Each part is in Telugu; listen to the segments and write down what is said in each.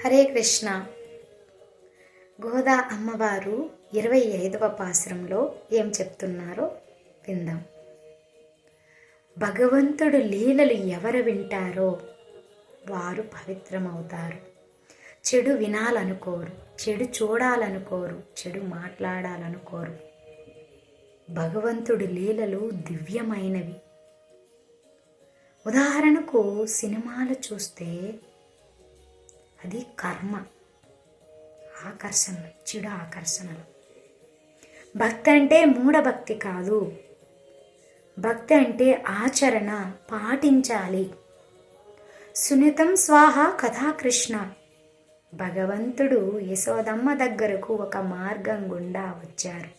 హరే కృష్ణ. గోదా అమ్మవారు 25వ పాసురంలో ఏం చెప్తున్నారో విందాం. భగవంతుడు లీలలు ఎవరు వింటారో వారు పవిత్రమవుతారు. చెడు వినాలనుకోరు, చెడు చూడాలనుకోరు, చెడు మాట్లాడాలనుకోరు. భగవంతుడి లీలలు దివ్యమైనవి. ఉదాహరణకు సినిమాలు చూస్తే అది కర్మ, ఆకర్షణలు, చెడు ఆకర్షణలు. భక్తి అంటే మూఢభక్తి కాదు. భక్తి అంటే ఆచరణ, పాటించాలి. సునితం స్వాహ కథా కృష్ణ. భగవంతుడు యశోదమ్మ దగ్గరకు ఒక మార్గం గుండా వచ్చారు.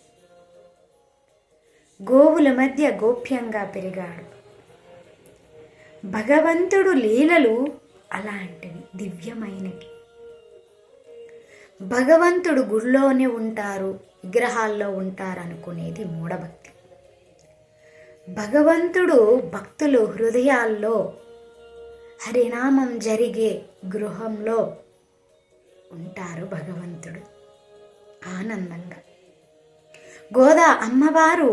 గోవుల మధ్య గోప్యంగా పెరిగాడు. భగవంతుడు లీలలు అలాంటివి, దివ్యమైనవి. భగవంతుడు గుడిలోనే ఉంటారు, విగ్రహాల్లో ఉంటారు అనుకునేది మూఢభక్తి. భగవంతుడు భక్తులు హృదయాల్లో, హరినామం జరిగే గృహంలో ఉంటారు భగవంతుడు ఆనందంగా. గోదా అమ్మవారు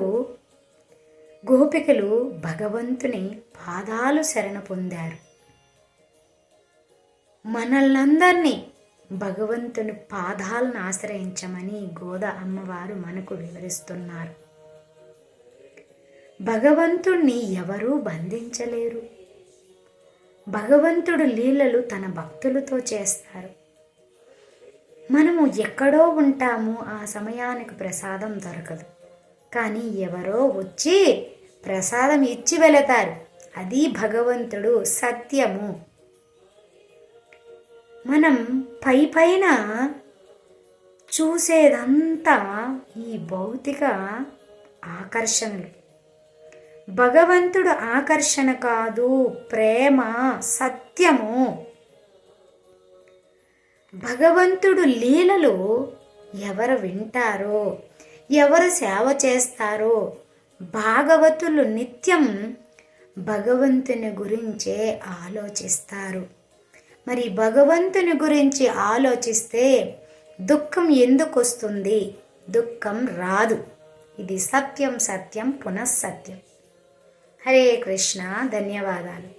గోపికలు భగవంతుని పాదాలు శరణ పొందారు. మనల్నందరినీ భగవంతుని పాదాలను ఆశ్రయించమని గోదా అమ్మవారు మనకు వివరిస్తున్నారు. భగవంతుణ్ణి ఎవరూ బంధించలేరు. భగవంతుడు లీలలు తన భక్తులతో చేస్తారు. మనము ఎక్కడో ఉంటాము, ఆ సమయానికి ప్రసాదం దొరకదు. కానీ ఎవరో వచ్చి ప్రసాదం ఇచ్చి వెళతారు. అది భగవంతుడు, సత్యము. మనం పైన చూసేదంతా ఈ భౌతిక ఆకర్షణలు. భగవంతుడు ఆకర్షణ కాదు, ప్రేమ, సత్యము. భగవంతుడు లీలలు ఎవరు వింటారో, ఎవరు సేవ చేస్తారో, భాగవతులు నిత్యం భగవంతుని గురించే ఆలోచిస్తారు. మరి భగవంతుని గురించి ఆలోచిస్తే దుఃఖం ఎందుకు వస్తుంది? దుఃఖం రాదు. ఇది సత్యం, సత్యం పునఃసత్యం. హరే కృష్ణ. ధన్యవాదాలు.